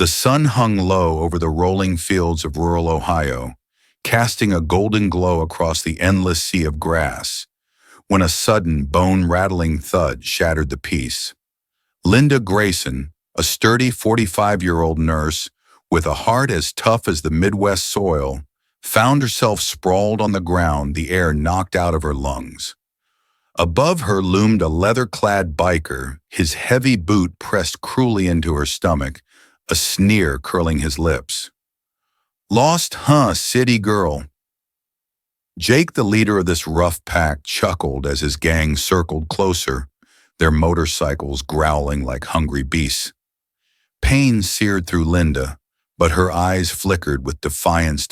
The sun hung low over the rolling fields of rural Ohio, casting a golden glow across the endless sea of grass, when a sudden, bone-rattling thud shattered the peace. Linda Grayson, a sturdy 45-year-old nurse with a heart as tough as the Midwest soil, found herself sprawled on the ground, the air knocked out of her lungs. Above her loomed a leather-clad biker, his heavy boot pressed cruelly into her stomach, a sneer curling his lips. "Lost, huh, city girl?" Jake, the leader of this rough pack, chuckled as his gang circled closer, their motorcycles growling like hungry beasts. Pain seared through Linda, but her eyes flickered with defiance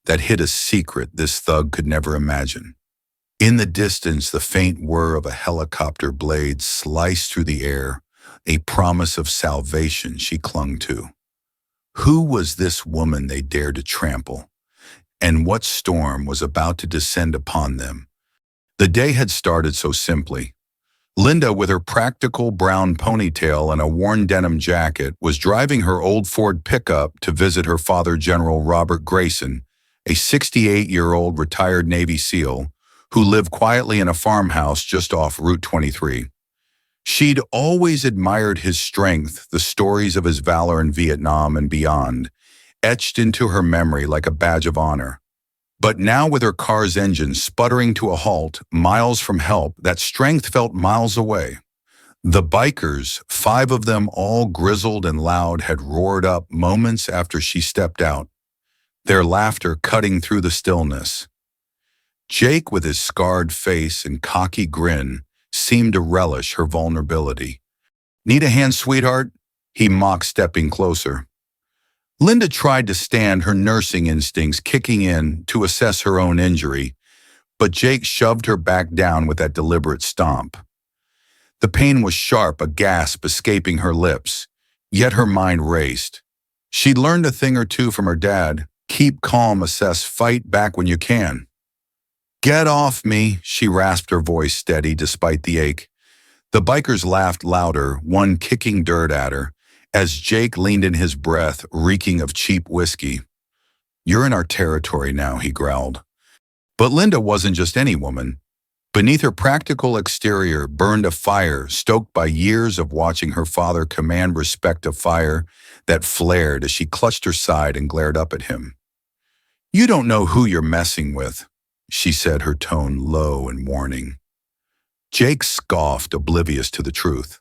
that hid a secret this thug could never imagine. In the distance, the faint whir of a helicopter blade sliced through the air, a promise of salvation she clung to. Who was this woman they dared to trample? And what storm was about to descend upon them? The day had started so simply. Linda, with her practical brown ponytail and a worn denim jacket, was driving her old Ford pickup to visit her father, General Robert Grayson, a 68-year-old retired Navy SEAL who lived quietly in a farmhouse just off Route 23. She'd always admired his strength, the stories of his valor in Vietnam and beyond, etched into her memory like a badge of honor. But now, with her car's engine sputtering to a halt, miles from help, that strength felt miles away. The bikers, 5 of them all grizzled and loud, had roared up moments after she stepped out, their laughter cutting through the stillness. Jake, with his scarred face and cocky grin, seemed to relish her vulnerability. "Need a hand, sweetheart?" he mocked, stepping closer. Linda tried to stand, her nursing instincts kicking in to assess her own injury, but Jake shoved her back down with that deliberate stomp. The pain was sharp, a gasp escaping her lips, yet her mind raced. She'd learned a thing or two from her dad: keep calm, assess, fight back when you can. "Get off me," she rasped, her voice steady despite the ache. The bikers laughed louder, one kicking dirt at her, as Jake leaned in, his breath reeking of cheap whiskey. "You're in our territory now," he growled. But Linda wasn't just any woman. Beneath her practical exterior burned a fire stoked by years of watching her father command respect, a fire that flared as she clutched her side and glared up at him. "You don't know who you're messing with," she said, her tone low and warning. Jake scoffed, oblivious to the truth.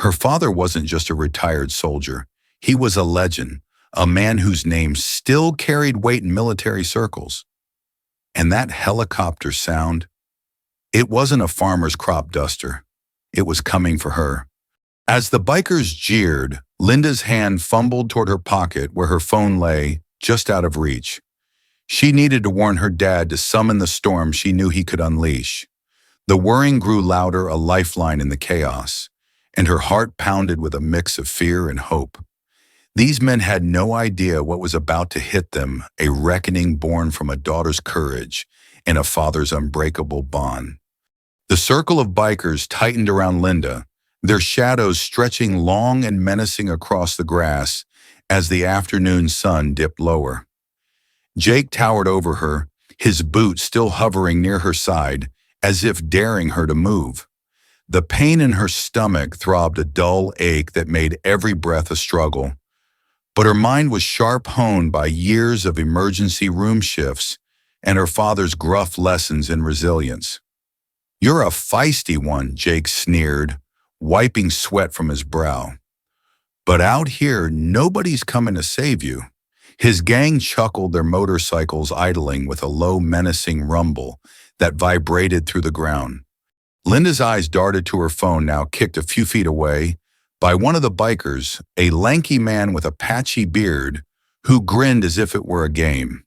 Her father wasn't just a retired soldier. He was a legend, a man whose name still carried weight in military circles. And that helicopter sound, it wasn't a farmer's crop duster. It was coming for her. As the bikers jeered, Linda's hand fumbled toward her pocket where her phone lay, just out of reach. She needed to warn her dad to summon the storm she knew he could unleash. The whirring grew louder, a lifeline in the chaos, and her heart pounded with a mix of fear and hope. These men had no idea what was about to hit them, a reckoning born from a daughter's courage and a father's unbreakable bond. The circle of bikers tightened around Linda, their shadows stretching long and menacing across the grass as the afternoon sun dipped lower. Jake towered over her, his boot still hovering near her side, as if daring her to move. The pain in her stomach throbbed, a dull ache that made every breath a struggle. But her mind was sharp-honed by years of emergency room shifts and her father's gruff lessons in resilience. "You're a feisty one," Jake sneered, wiping sweat from his brow. "But out here, nobody's coming to save you." His gang chuckled, their motorcycles idling with a low, menacing rumble that vibrated through the ground. Linda's eyes darted to her phone, now kicked a few feet away, by one of the bikers, a lanky man with a patchy beard, who grinned as if it were a game.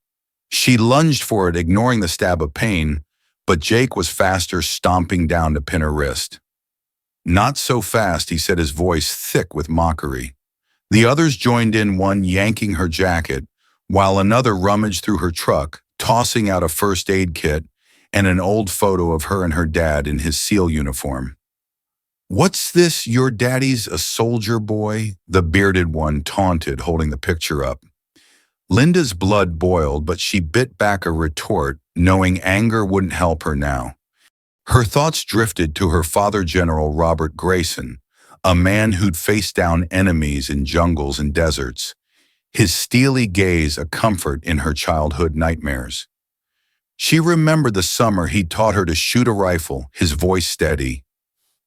She lunged for it, ignoring the stab of pain, but Jake was faster, stomping down to pin her wrist. "Not so fast," he said, his voice thick with mockery. The others joined in, one yanking her jacket, while another rummaged through her truck, tossing out a first aid kit and an old photo of her and her dad in his SEAL uniform. "What's this, your daddy's a soldier boy?" the bearded one taunted, holding the picture up. Linda's blood boiled, but she bit back a retort, knowing anger wouldn't help her now. Her thoughts drifted to her father, General Robert Grayson, a man who'd faced down enemies in jungles and deserts, his steely gaze a comfort in her childhood nightmares. She remembered the summer he taught her to shoot a rifle, his voice steady.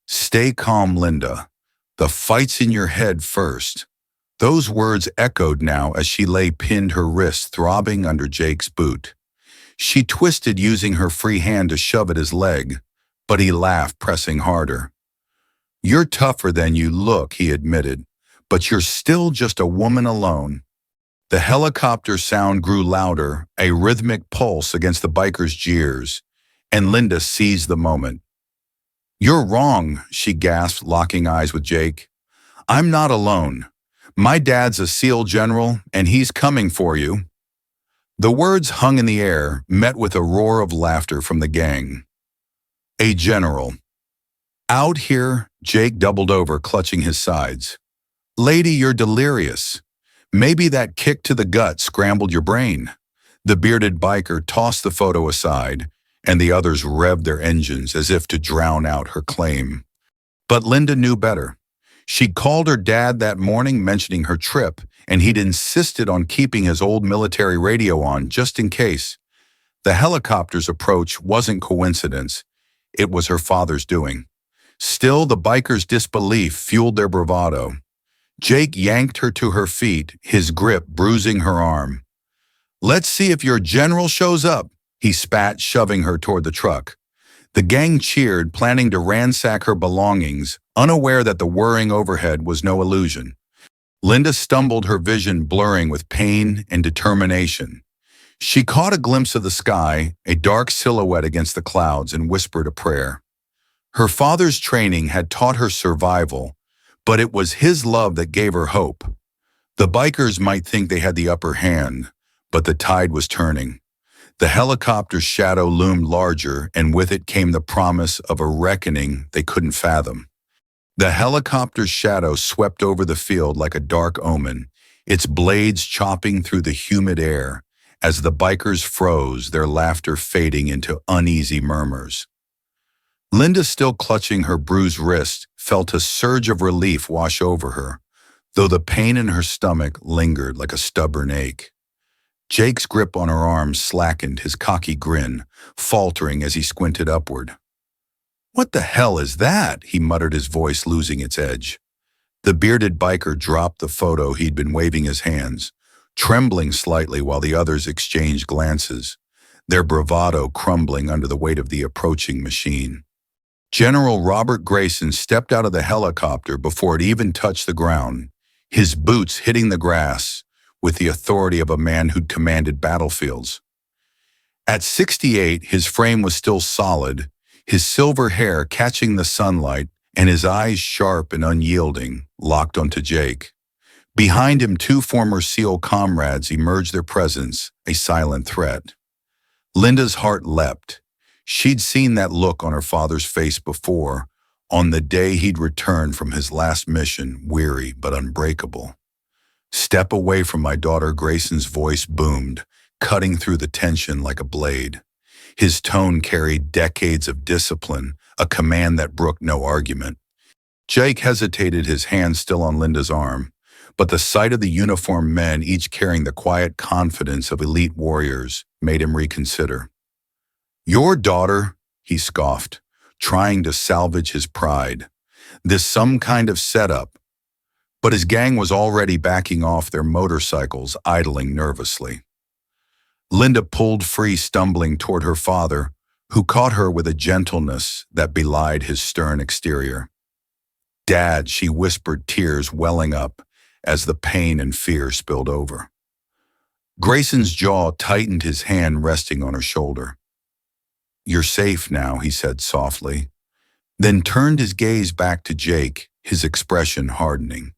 "Stay calm, Linda. The fight's in your head first." Those words echoed now as she lay pinned, her wrist throbbing under Jake's boot. She twisted, using her free hand to shove at his leg, but he laughed, pressing harder. "You're tougher than you look," he admitted, "but you're still just a woman alone." The helicopter sound grew louder, a rhythmic pulse against the biker's jeers, and Linda seized the moment. "You're wrong," she gasped, locking eyes with Jake. "I'm not alone. My dad's a SEAL general, and he's coming for you." The words hung in the air, met with a roar of laughter from the gang. "A general. Out here?" Jake doubled over, clutching his sides. "Lady, you're delirious. Maybe that kick to the gut scrambled your brain." The bearded biker tossed the photo aside, and the others revved their engines as if to drown out her claim. But Linda knew better. She'd called her dad that morning, mentioning her trip, and he'd insisted on keeping his old military radio on just in case. The helicopter's approach wasn't coincidence. It was her father's doing. Still, the biker's disbelief fueled their bravado. Jake yanked her to her feet, his grip bruising her arm. "Let's see if your general shows up," he spat, shoving her toward the truck. The gang cheered, planning to ransack her belongings, unaware that the whirring overhead was no illusion. Linda stumbled, her vision blurring with pain and determination. She caught a glimpse of the sky, a dark silhouette against the clouds, and whispered a prayer. Her father's training had taught her survival, but it was his love that gave her hope. The bikers might think they had the upper hand, but the tide was turning. The helicopter's shadow loomed larger, and with it came the promise of a reckoning they couldn't fathom. The helicopter's shadow swept over the field like a dark omen, its blades chopping through the humid air as the bikers froze, their laughter fading into uneasy murmurs. Linda, still clutching her bruised wrist, felt a surge of relief wash over her, though the pain in her stomach lingered like a stubborn ache. Jake's grip on her arm slackened, his cocky grin faltering as he squinted upward. "What the hell is that?" he muttered, his voice losing its edge. The bearded biker dropped the photo he'd been waving his hands, trembling slightly while the others exchanged glances, their bravado crumbling under the weight of the approaching machine. General Robert Grayson stepped out of the helicopter before it even touched the ground, his boots hitting the grass with the authority of a man who'd commanded battlefields. At 68, his frame was still solid, his silver hair catching the sunlight and his eyes sharp and unyielding, locked onto Jake. Behind him, two former SEAL comrades emerged, their presence a silent threat. Linda's heart leapt. She'd seen that look on her father's face before, on the day he'd returned from his last mission, weary but unbreakable. "Step away from my daughter," Grayson's voice boomed, cutting through the tension like a blade. His tone carried decades of discipline, a command that brooked no argument. Jake hesitated, his hand still on Linda's arm, but the sight of the uniformed men, each carrying the quiet confidence of elite warriors, made him reconsider. "Your daughter," he scoffed, trying to salvage his pride. This some kind of setup. But his gang was already backing off, their motorcycles idling nervously. Linda pulled free, stumbling toward her father, who caught her with a gentleness that belied his stern exterior. "Dad," she whispered, tears welling up as the pain and fear spilled over. Grayson's jaw tightened, his hand resting on her shoulder. "You're safe now," he said softly, then turned his gaze back to Jake, his expression hardening.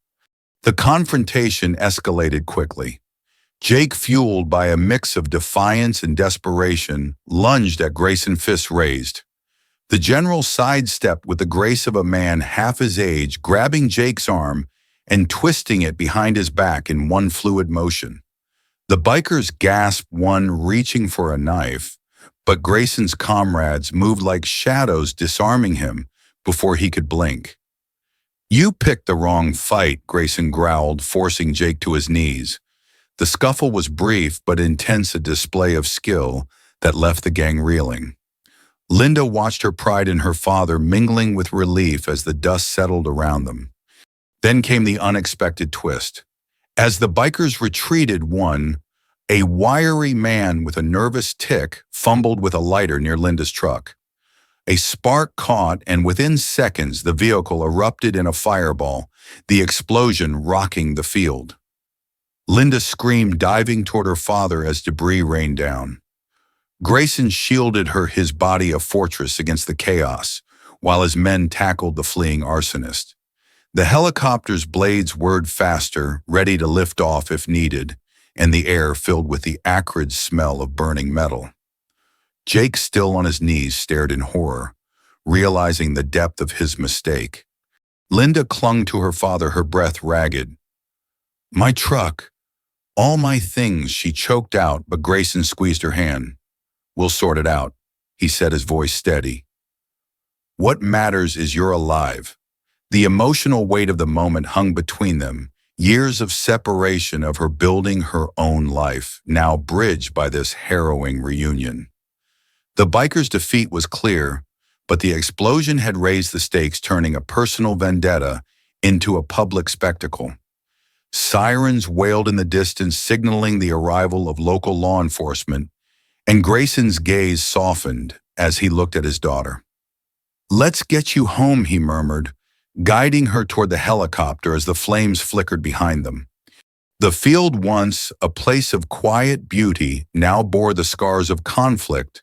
The confrontation escalated quickly. Jake, fueled by a mix of defiance and desperation, lunged at Grayson, fists raised. The general sidestepped with the grace of a man half his age, grabbing Jake's arm and twisting it behind his back in one fluid motion. The bikers gasped, one reaching for a knife, but Grayson's comrades moved like shadows, disarming him before he could blink. "You picked the wrong fight," Grayson growled, forcing Jake to his knees. The scuffle was brief but intense, a display of skill that left the gang reeling. Linda watched her pride in her father mingling with relief as the dust settled around them. Then came the unexpected twist. As the bikers retreated, a wiry man with a nervous tic fumbled with a lighter near Linda's truck. A spark caught, and within seconds the vehicle erupted in a fireball, the explosion rocking the field. Linda screamed, diving toward her father as debris rained down. Grayson shielded his body a fortress against the chaos, while his men tackled the fleeing arsonist. The helicopter's blades whirred faster, ready to lift off if needed, and the air filled with the acrid smell of burning metal. Jake, still on his knees, stared in horror, realizing the depth of his mistake. Linda clung to her father, her breath ragged. "My truck, all my things," she choked out, but Grayson squeezed her hand. "We'll sort it out," he said, his voice steady. "What matters is you're alive." The emotional weight of the moment hung between them, years of separation, of her building her own life, now bridged by this harrowing reunion. The bikers' defeat was clear, but the explosion had raised the stakes, turning a personal vendetta into a public spectacle. Sirens wailed in the distance, signaling the arrival of local law enforcement, and Grayson's gaze softened as he looked at his daughter. "Let's get you home," he murmured, guiding her toward the helicopter as the flames flickered behind them. The field, once a place of quiet beauty, now bore the scars of conflict,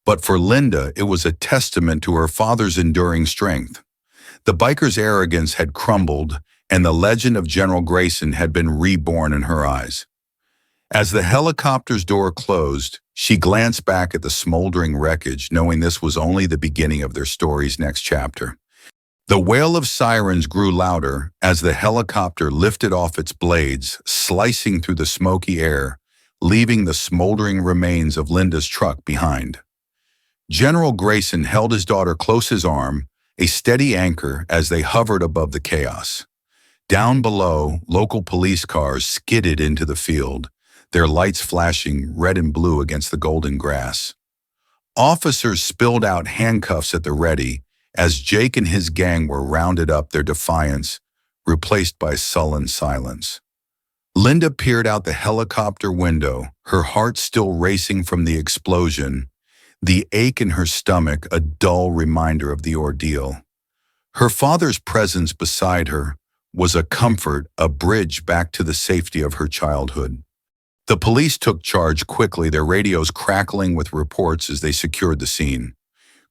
but for Linda it was a testament to her father's enduring strength. The biker's arrogance had crumbled, and the legend of General Grayson had been reborn in her eyes. As the helicopter's door closed, she glanced back at the smoldering wreckage, knowing this was only the beginning of their story's next chapter. The wail of sirens grew louder as the helicopter lifted off its blades, slicing through the smoky air, leaving the smoldering remains of Linda's truck behind. General Grayson held his daughter close to his arm, a steady anchor as they hovered above the chaos. Down below, local police cars skidded into the field, their lights flashing red and blue against the golden grass. Officers spilled out handcuffs at the ready as Jake and his gang were rounded up, their defiance replaced by sullen silence. Linda peered out the helicopter window, her heart still racing from the explosion, the ache in her stomach a dull reminder of the ordeal. Her father's presence beside her was a comfort, a bridge back to the safety of her childhood. The police took charge quickly, their radios crackling with reports as they secured the scene.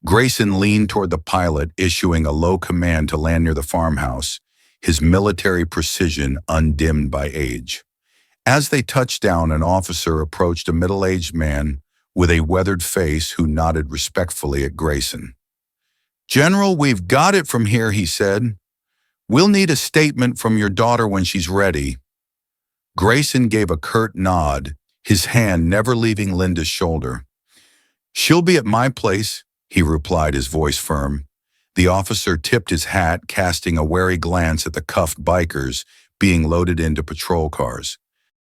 Grayson leaned toward the pilot, issuing a low command to land near the farmhouse, his military precision undimmed by age. As they touched down, an officer approached, a middle-aged man with a weathered face who nodded respectfully at Grayson. "General, we've got it from here," he said. "We'll need a statement from your daughter when she's ready." Grayson gave a curt nod, his hand never leaving Linda's shoulder. "She'll be at my place," he replied, his voice firm. The officer tipped his hat, casting a wary glance at the cuffed bikers being loaded into patrol cars.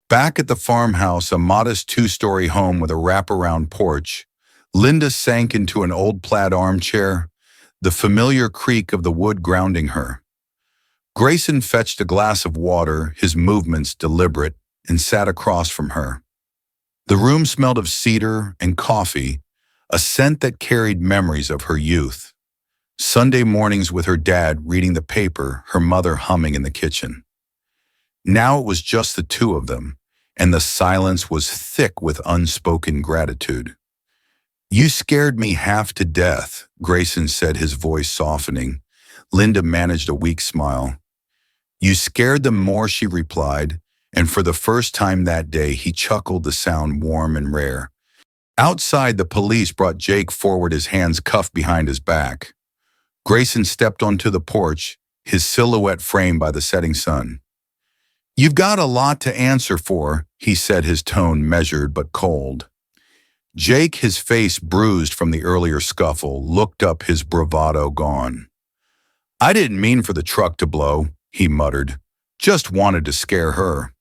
Back at the farmhouse, a modest two-story home with a wraparound porch, Linda sank into an old plaid armchair, the familiar creak of the wood grounding her. Grayson fetched a glass of water, his movements deliberate, and sat across from her. The room smelled of cedar and coffee, a scent that carried memories of her youth. Sunday mornings with her dad reading the paper, her mother humming in the kitchen. Now it was just the two of them, and the silence was thick with unspoken gratitude. "You scared me half to death," Grayson said, his voice softening. Linda managed a weak smile. "You scared them more," she replied, and for the first time that day he chuckled, the sound warm and rare. Outside, the police brought Jake forward, his hands cuffed behind his back. Grayson stepped onto the porch, his silhouette framed by the setting sun. "You've got a lot to answer for," he said, his tone measured but cold. Jake, his face bruised from the earlier scuffle, looked up, his bravado gone. "I didn't mean for the truck to blow," he muttered. "Just wanted to scare her."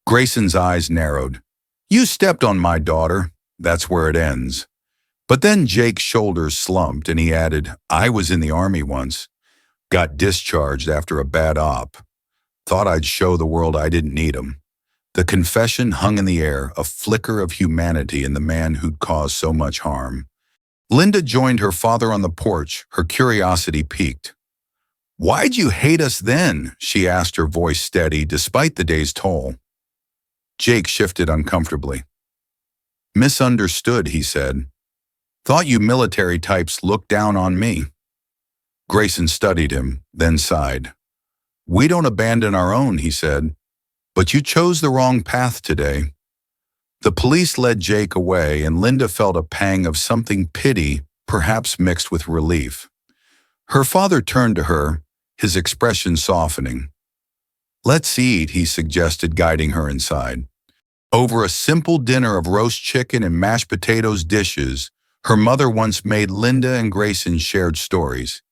Grayson's eyes narrowed. "You stepped on my daughter. That's where it ends." But then Jake's shoulders slumped and he added, "I was in the Army once. Got discharged after a bad op. Thought I'd show the world I didn't need 'em." The confession hung in the air, a flicker of humanity in the man who'd caused so much harm. Linda joined her father on the porch, her curiosity piqued. "Why'd you hate us then?" she asked, her voice steady despite the day's toll. Jake shifted uncomfortably. "Misunderstood," he said. "Thought you military types looked down on me." Grayson studied him, then sighed. "We don't abandon our own," he said. "But you chose the wrong path today." The police led Jake away, and Linda felt a pang of something pity, perhaps mixed with relief. Her father turned to her, his expression softening. "Let's eat," he suggested, guiding her inside. Over a simple dinner of roast chicken and mashed potatoes dishes, her mother once made, Linda and Grayson shared stories.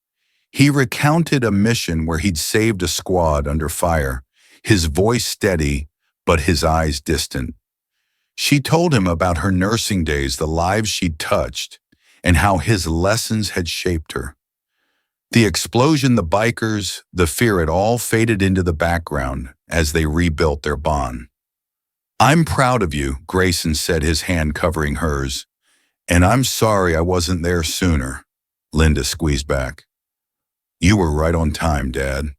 He recounted a mission where he'd saved a squad under fire, his voice steady, but his eyes distant. She told him about her nursing days, the lives she'd touched, and how his lessons had shaped her. The explosion, the bikers, the fear, it all faded into the background as they rebuilt their bond. "I'm proud of you," Grayson said, his hand covering hers. "And I'm sorry I wasn't there sooner," Linda squeezed back. "You were right on time, Dad."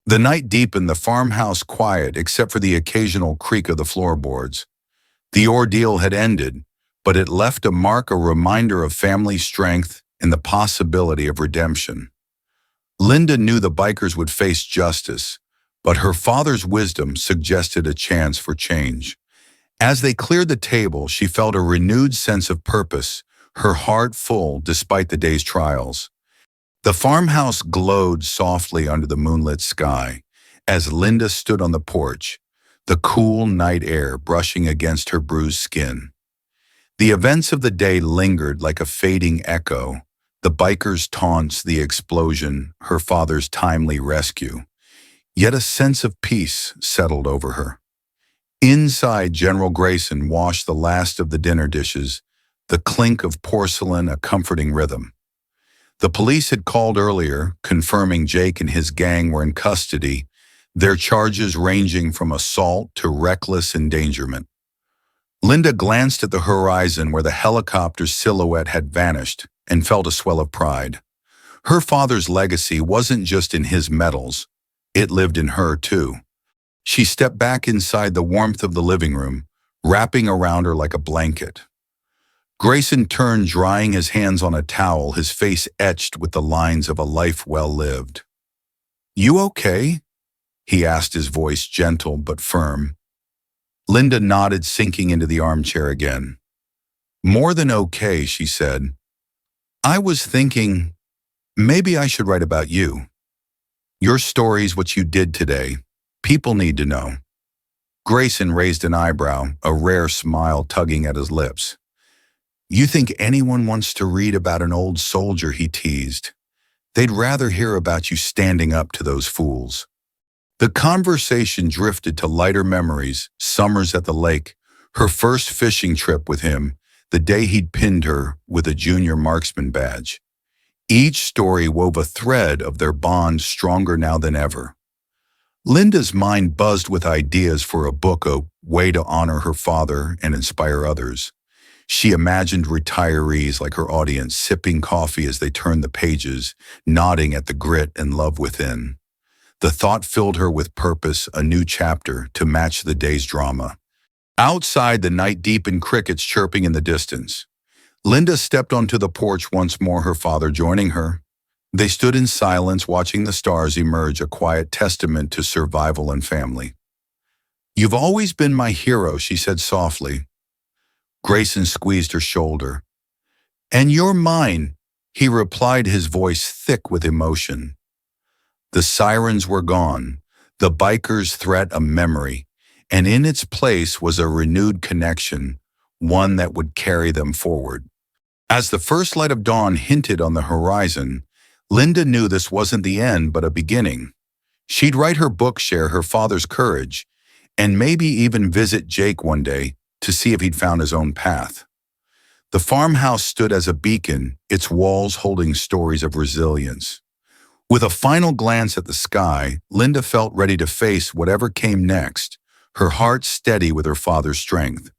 The night deepened, the farmhouse quiet except for the occasional creak of the floorboards. The ordeal had ended, but it left a mark, a reminder of family strength and the possibility of redemption. Linda knew the bikers would face justice, but her father's wisdom suggested a chance for change. As they cleared the table, she felt a renewed sense of purpose, her heart full despite the day's trials. The farmhouse glowed softly under the moonlit sky as Linda stood on the porch, the cool night air brushing against her bruised skin. The events of the day lingered like a fading echo, the bikers' taunts, the explosion, her father's timely rescue. Yet a sense of peace settled over her. Inside, General Grayson washed the last of the dinner dishes, the clink of porcelain a comforting rhythm. The police had called earlier, confirming Jake and his gang were in custody, their charges ranging from assault to reckless endangerment. Linda glanced at the horizon where the helicopter's silhouette had vanished and felt a swell of pride. Her father's legacy wasn't just in his medals, it lived in her too. She stepped back inside the warmth of the living room, wrapping around her like a blanket. Grayson turned, drying his hands on a towel, his face etched with the lines of a life well lived. "You okay?" he asked, his voice gentle but firm. Linda nodded, sinking into the armchair again. "More than okay," she said. "I was thinking, maybe I should write about you. Your story's what you did today. People need to know." Grayson raised an eyebrow, a rare smile tugging at his lips. "You think anyone wants to read about an old soldier?" he teased. "They'd rather hear about you standing up to those fools." The conversation drifted to lighter memories, summers at the lake, her first fishing trip with him, the day he'd pinned her with a junior marksman badge. Each story wove a thread of their bond stronger now than ever. Linda's mind buzzed with ideas for a book, a way to honor her father and inspire others. She imagined retirees like her audience sipping coffee as they turned the pages, nodding at the grit and love within. The thought filled her with purpose, a new chapter to match the day's drama. Outside, the night deepened, crickets chirping in the distance. Linda stepped onto the porch once more, her father joining her. They stood in silence, watching the stars emerge, a quiet testament to survival and family. "You've always been my hero," she said softly. Grayson squeezed her shoulder. "And you're mine," he replied, his voice thick with emotion. The sirens were gone, the biker's threat a memory, and in its place was a renewed connection, one that would carry them forward. As the first light of dawn hinted on the horizon, Linda knew this wasn't the end but a beginning. She'd write her book, share her father's courage, and maybe even visit Jake one day to see if he'd found his own path. The farmhouse stood as a beacon, its walls holding stories of resilience. With a final glance at the sky, Linda felt ready to face whatever came next, her heart steady with her father's strength.